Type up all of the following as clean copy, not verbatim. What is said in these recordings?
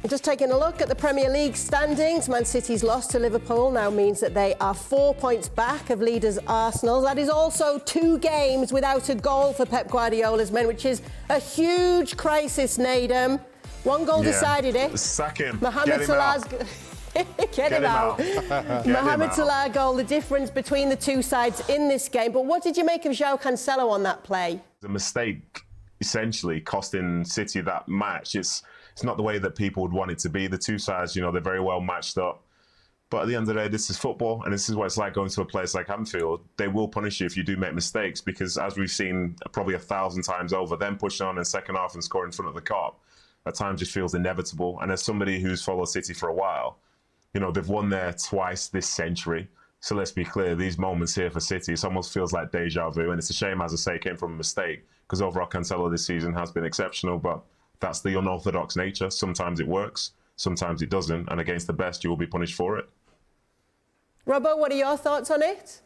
Just taking a look at the Premier League standings, Man City's loss to Liverpool now means that they are 4 points back of leaders Arsenal. That is also 2 games without a goal for Pep Guardiola's men, which is a huge crisis, Nadem. 1 goal decided it. Sack him. Mohamed Salah's... Get him out. Mohamed Salah goal, the difference between the two sides in this game. But what did you make of João Cancelo on that play? The mistake essentially costing City that match. It's not the way that people would want it to be. The two sides, they're very well matched up. But at the end of the day, this is football, and this is what it's like going to a place like Anfield. They will punish you if you do make mistakes, because as we've seen probably 1,000 times over, them pushing on in the second half and scoring in front of the Kop, at times just feels inevitable. And as somebody who's followed City for a while, they've won there twice this century. So let's be clear, these moments here for City, it almost feels like deja vu. And it's a shame, as I say, it came from a mistake, because overall Cancelo this season has been exceptional, but that's the unorthodox nature. Sometimes it works, sometimes it doesn't. And against the best, you will be punished for it. Robbo, what are your thoughts on it?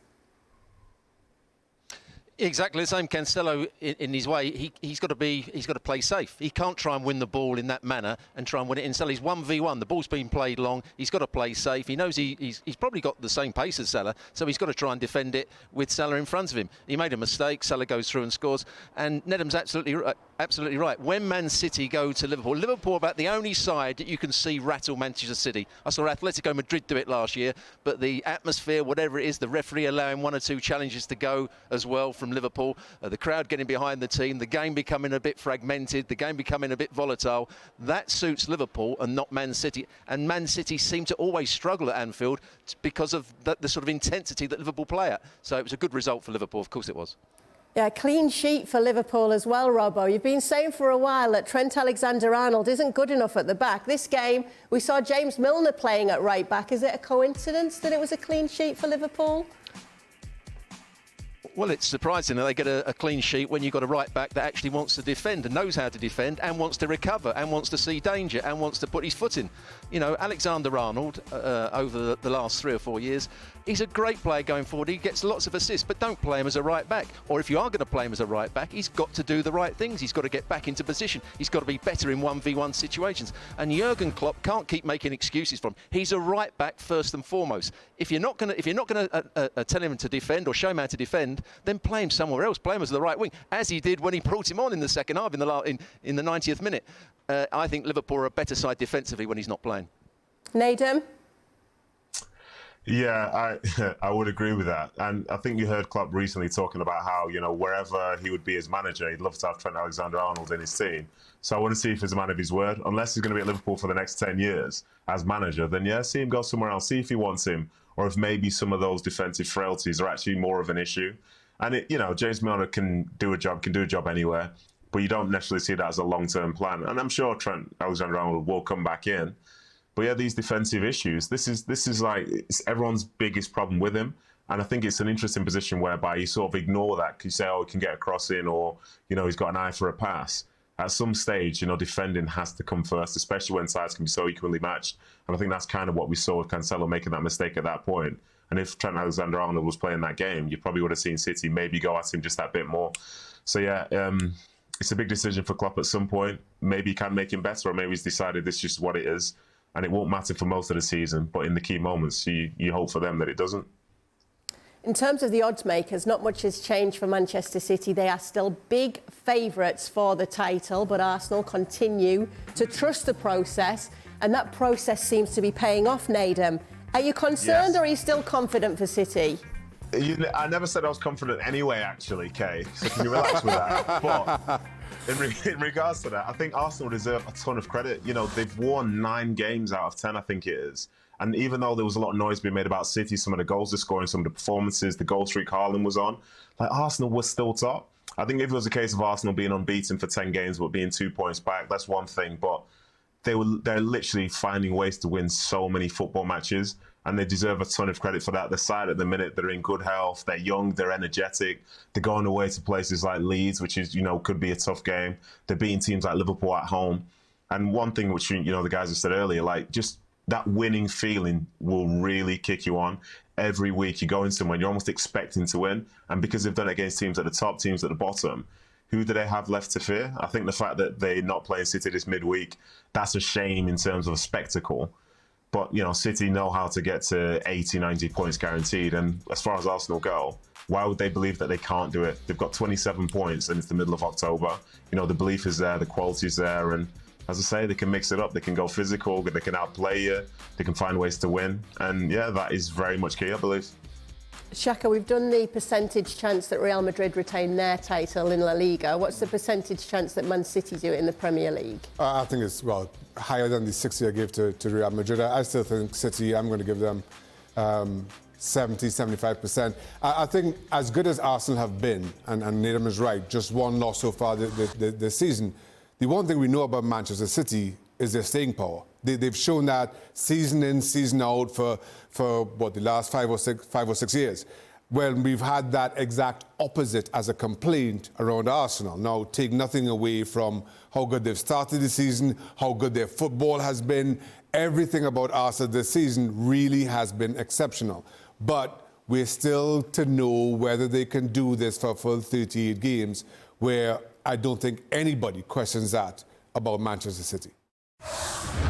Exactly the same. Cancelo, in his way, he's got to play safe. He can't try and win the ball in that manner and try and win it in Salah. He's 1v1. The ball's been played long. He's got to play safe. He knows he's probably got the same pace as Salah, so he's got to try and defend it with Salah in front of him. He made a mistake. Salah goes through and scores. And Nedham's absolutely right. When Man City go to Liverpool are about the only side that you can see rattle Manchester City. I saw Atletico Madrid do it last year, but the atmosphere, whatever it is, the referee allowing 1 or 2 challenges to go as well from Liverpool, the crowd getting behind the team, the game becoming a bit fragmented, the game becoming a bit volatile, that suits Liverpool and not Man City. And Man City seem to always struggle at Anfield because of the sort of intensity that Liverpool play at. So it was a good result for Liverpool, of course it was. Yeah, clean sheet for Liverpool as well, Robbo. You've been saying for a while that Trent Alexander-Arnold isn't good enough at the back. This game, we saw James Milner playing at right back. Is it a coincidence that it was a clean sheet for Liverpool? Well, it's surprising that they get a clean sheet when you've got a right-back that actually wants to defend and knows how to defend and wants to recover and wants to see danger and wants to put his foot in. Alexander-Arnold, over the last 3 or 4 years, he's a great player going forward. He gets lots of assists, but don't play him as a right-back. Or if you are going to play him as a right-back, he's got to do the right things. He's got to get back into position. He's got to be better in 1v1 situations. And Jurgen Klopp can't keep making excuses for him. He's a right-back first and foremost. If you're not going to tell him to defend or show him how to defend, then play him somewhere else. Play him as the right wing, as he did when he brought him on in the second half in the 90th minute. I think Liverpool are a better side defensively when he's not playing. Nadem? Yeah, I would agree with that. And I think you heard Klopp recently talking about how, wherever he would be as manager, he'd love to have Trent Alexander-Arnold in his team. So I want to see if he's a man of his word. Unless he's going to be at Liverpool for the next 10 years as manager, then yeah, see him go somewhere else. See if he wants him, or if maybe some of those defensive frailties are actually more of an issue. And James Milner can do a job anywhere, but you don't necessarily see that as a long-term plan. And I'm sure Trent Alexander-Arnold will come back in. But yeah, these defensive issues, this is like it's everyone's biggest problem with him. And I think it's an interesting position whereby you sort of ignore that because you say, oh, he can get a cross in, or, he's got an eye for a pass. At some stage, defending has to come first, especially when sides can be so equally matched. And I think that's kind of what we saw with Cancelo making that mistake at that point. And if Trent Alexander-Arnold was playing that game, you probably would have seen City maybe go at him just that bit more. So yeah, it's a big decision for Klopp at some point. Maybe he can make him better, or maybe he's decided this is just what it is. And it won't matter for most of the season, but in the key moments, you hope for them that it doesn't. In terms of the odds makers, not much has changed for Manchester City. They are still big favourites for the title, but Arsenal continue to trust the process, and that process seems to be paying off, Nadem. Are you concerned, or are you still confident for City? I never said I was confident anyway, actually, Kay, so can you relax with that? But in regards to that, I think Arsenal deserve a ton of credit. They've won 9 games out of 10, I think it is. And even though there was a lot of noise being made about City, some of the goals they're scoring, some of the performances, the goal streak Haaland was on, Arsenal was still top. I think if it was a case of Arsenal being unbeaten for 10 games but being 2 points back, that's one thing. But they're literally finding ways to win so many football matches, and they deserve a ton of credit for that. The side at the minute, they're in good health, they're young, they're energetic, they're going away to places like Leeds, which is, could be a tough game. They're beating teams like Liverpool at home. And one thing which, the guys have said earlier, just that winning feeling will really kick you on. Every week you go in somewhere, you're almost expecting to win. And because they've done it against teams at the top, teams at the bottom, who do they have left to fear? I think the fact that they're not playing City this midweek, that's a shame in terms of a spectacle. But, you know, City know how to get to 80, 90 points guaranteed. And as far as Arsenal go, why would they believe that they can't do it? They've got 27 points and it's the middle of October. You know, the belief is there, the quality is there. And as I say, they can mix it up. They can go physical, they can outplay you, they can find ways to win. And yeah, that is very much key, I believe. Shaka, we've done the percentage chance that Real Madrid retain their title in La Liga. What's the percentage chance that Man City do it in the Premier League? I think it's, well, higher than the 60 I gave to Real Madrid. I still think City, I'm going to give them 70, 75%. I think as good as Arsenal have been, and Nedum is right, just one loss so far this season, the one thing we know about Manchester City is their staying power. They've shown that season in, season out for what, the last five or six years. Well, we've had that exact opposite as a complaint around Arsenal. Now, take nothing away from how good they've started the season, how good their football has been. Everything about Arsenal this season really has been exceptional. But we're still to know whether they can do this for a full 38 games, where I don't think anybody questions that about Manchester City.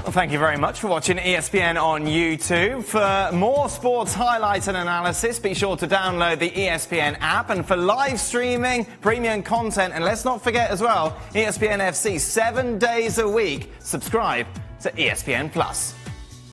Well, thank you very much for watching ESPN on YouTube. For more sports highlights and analysis, be sure to download the ESPN app. And for live streaming, premium content, and let's not forget as well, ESPN FC 7 days a week. Subscribe to ESPN Plus.